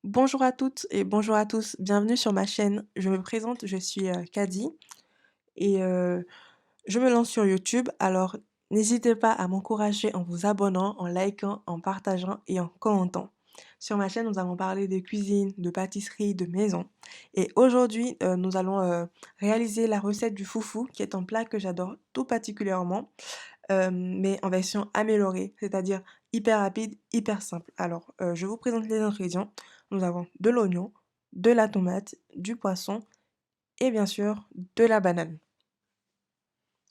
Bonjour à toutes et bonjour à tous, bienvenue sur ma chaîne. Je me présente, je suis Kadi et je me lance sur YouTube. Alors n'hésitez pas à m'encourager en vous abonnant, en likant, en partageant et en commentant. Sur ma chaîne, nous allons parler de cuisine, de pâtisserie, de maison. Et aujourd'hui, nous allons réaliser la recette du foufou, qui est un plat que j'adore tout particulièrement, mais en version améliorée, c'est-à-dire hyper rapide, hyper simple. Alors, je vous présente les ingrédients. Nous avons de l'oignon, de la tomate, du poisson et bien sûr de la banane.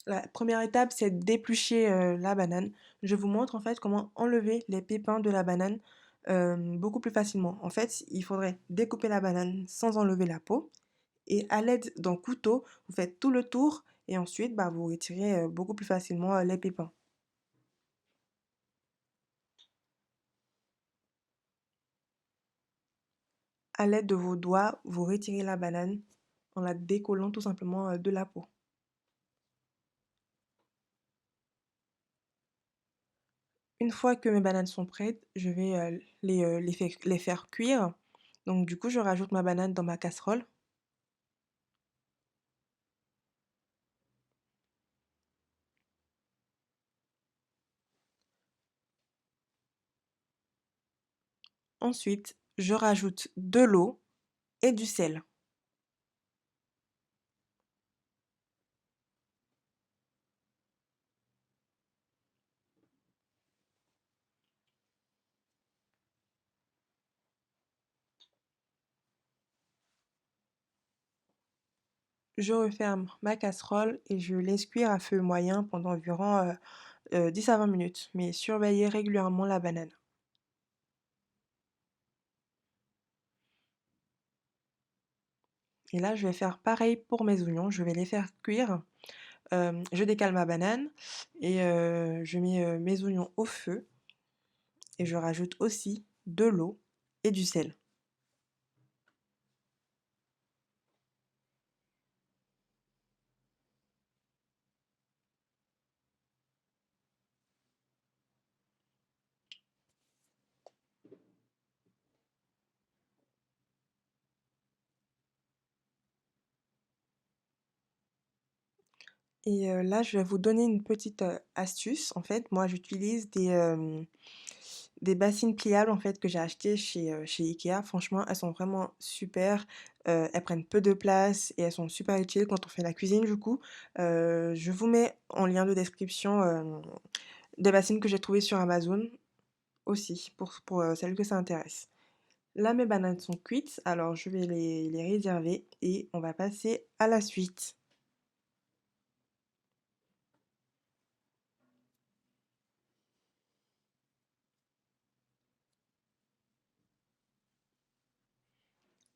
La première étape, c'est d'éplucher la banane. Je vous montre en fait comment enlever les pépins de la banane beaucoup plus facilement. En fait, il faudrait découper la banane sans enlever la peau et à l'aide d'un couteau, vous faites tout le tour et ensuite bah, vous retirez beaucoup plus facilement les pépins. À l'aide de vos doigts, vous retirez la banane en la décollant tout simplement de la peau. Une fois que mes bananes sont prêtes, je vais les faire cuire. Donc du coup, je rajoute ma banane dans ma casserole. Ensuite, je rajoute de l'eau et du sel. Je referme ma casserole et je laisse cuire à feu moyen pendant environ 10 à 20 minutes, mais surveillez régulièrement la banane. Et là, je vais faire pareil pour mes oignons, je vais les faire cuire. Je décale ma banane et je mets mes oignons au feu et je rajoute aussi de l'eau et du sel. Et là, je vais vous donner une petite astuce. En fait, moi, j'utilise des bassines pliables en fait que j'ai achetées chez Ikea. Franchement, elles sont vraiment super. Elles prennent peu de place et elles sont super utiles quand on fait la cuisine. Du coup, je vous mets en lien de description des bassines que j'ai trouvées sur Amazon aussi pour celles que ça intéresse. Là, mes bananes sont cuites, alors je vais les réserver et on va passer à la suite.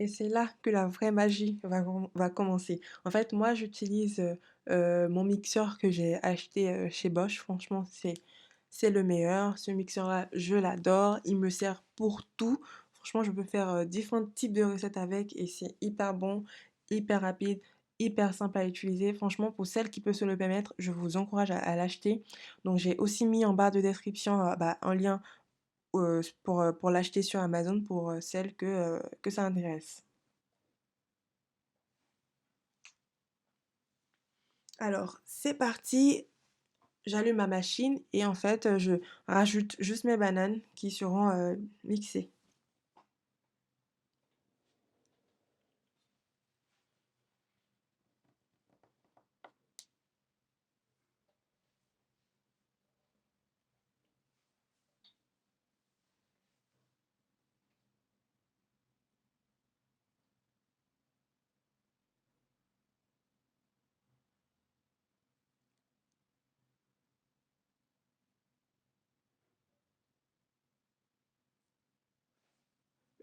Et c'est là que la vraie magie va commencer. En fait, moi, j'utilise mon mixeur que j'ai acheté chez Bosch. Franchement, c'est le meilleur. Ce mixeur-là, je l'adore. Il me sert pour tout. Franchement, je peux faire différents types de recettes avec et c'est hyper bon, hyper rapide, hyper simple à utiliser. Franchement, pour celles qui peuvent se le permettre, je vous encourage à l'acheter. Donc, j'ai aussi mis en barre de description bah, un lien pour l'acheter sur Amazon pour celles que ça intéresse. Alors, c'est parti, j'allume ma machine et en fait, je rajoute juste mes bananes qui seront mixées.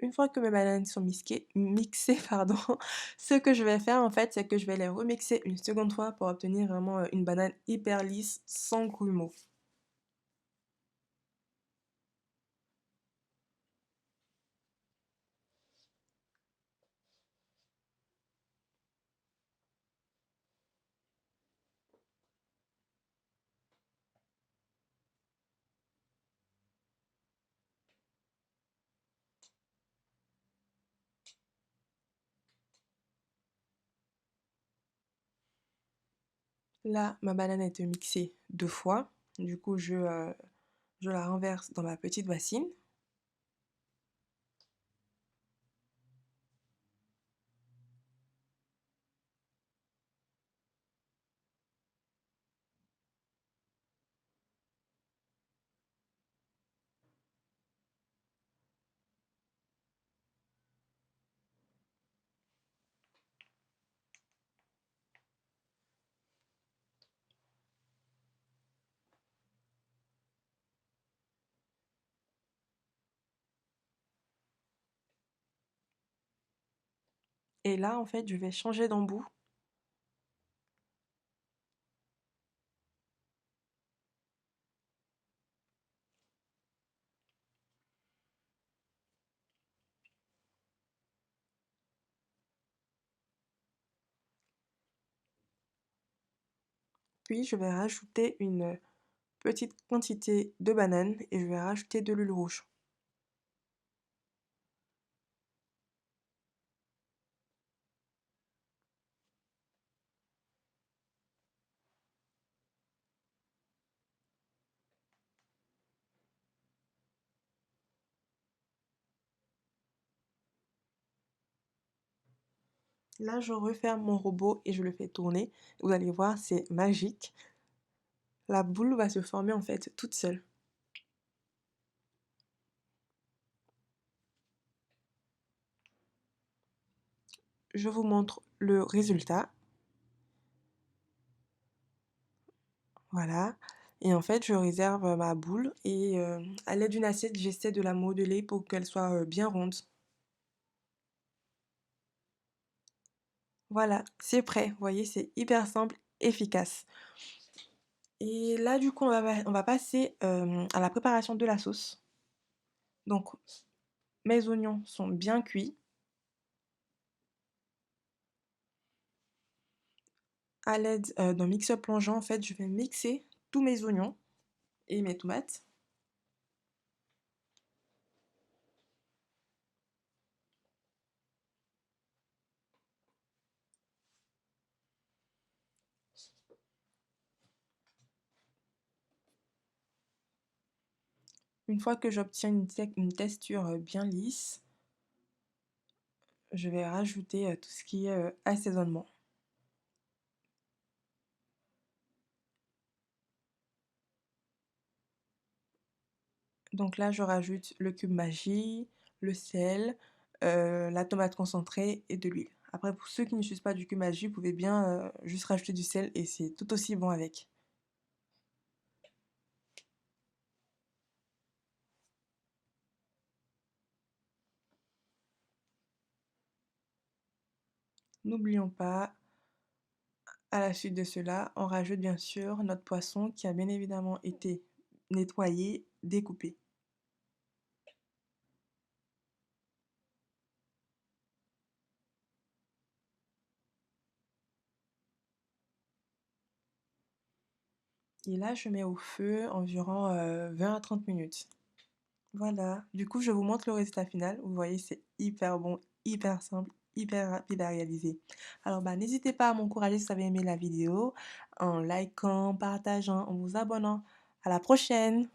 Une fois que mes bananes sont mixées, pardon, ce que je vais faire en fait, c'est que je vais les remixer une seconde fois pour obtenir vraiment une banane hyper lisse, sans grumeaux. Là, ma banane a été mixée 2 fois. Du coup, je la renverse dans ma petite bassine. Et là, en fait, je vais changer d'embout. Puis, je vais rajouter une petite quantité de banane et je vais rajouter de l'huile rouge. Là, je referme mon robot et je le fais tourner. Vous allez voir, c'est magique. La boule va se former en fait toute seule. Je vous montre le résultat. Voilà. Et en fait, je réserve ma boule et à l'aide d'une assiette, j'essaie de la modeler pour qu'elle soit bien ronde. Voilà, c'est prêt. Vous voyez, c'est hyper simple, efficace. Et là, du coup, on va passer à la préparation de la sauce. Donc, mes oignons sont bien cuits. À l'aide d'un mixeur plongeant, en fait, je vais mixer tous mes oignons et mes tomates. Une fois que j'obtiens une texture bien lisse, je vais rajouter tout ce qui est assaisonnement. Donc là, je rajoute le cube Maggi, le sel, la tomate concentrée et de l'huile. Après, pour ceux qui n'utilisent pas du cube Maggi, vous pouvez bien juste rajouter du sel et c'est tout aussi bon avec. N'oublions pas, à la suite de cela, on rajoute bien sûr notre poisson qui a bien évidemment été nettoyé, découpé. Et là, je mets au feu environ 20 à 30 minutes. Voilà, du coup, je vous montre le résultat final. Vous voyez, c'est hyper bon, hyper simple, hyper rapide à réaliser. Alors, bah, n'hésitez pas à m'encourager si vous avez aimé la vidéo, en likant, partageant, en vous abonnant. À la prochaine!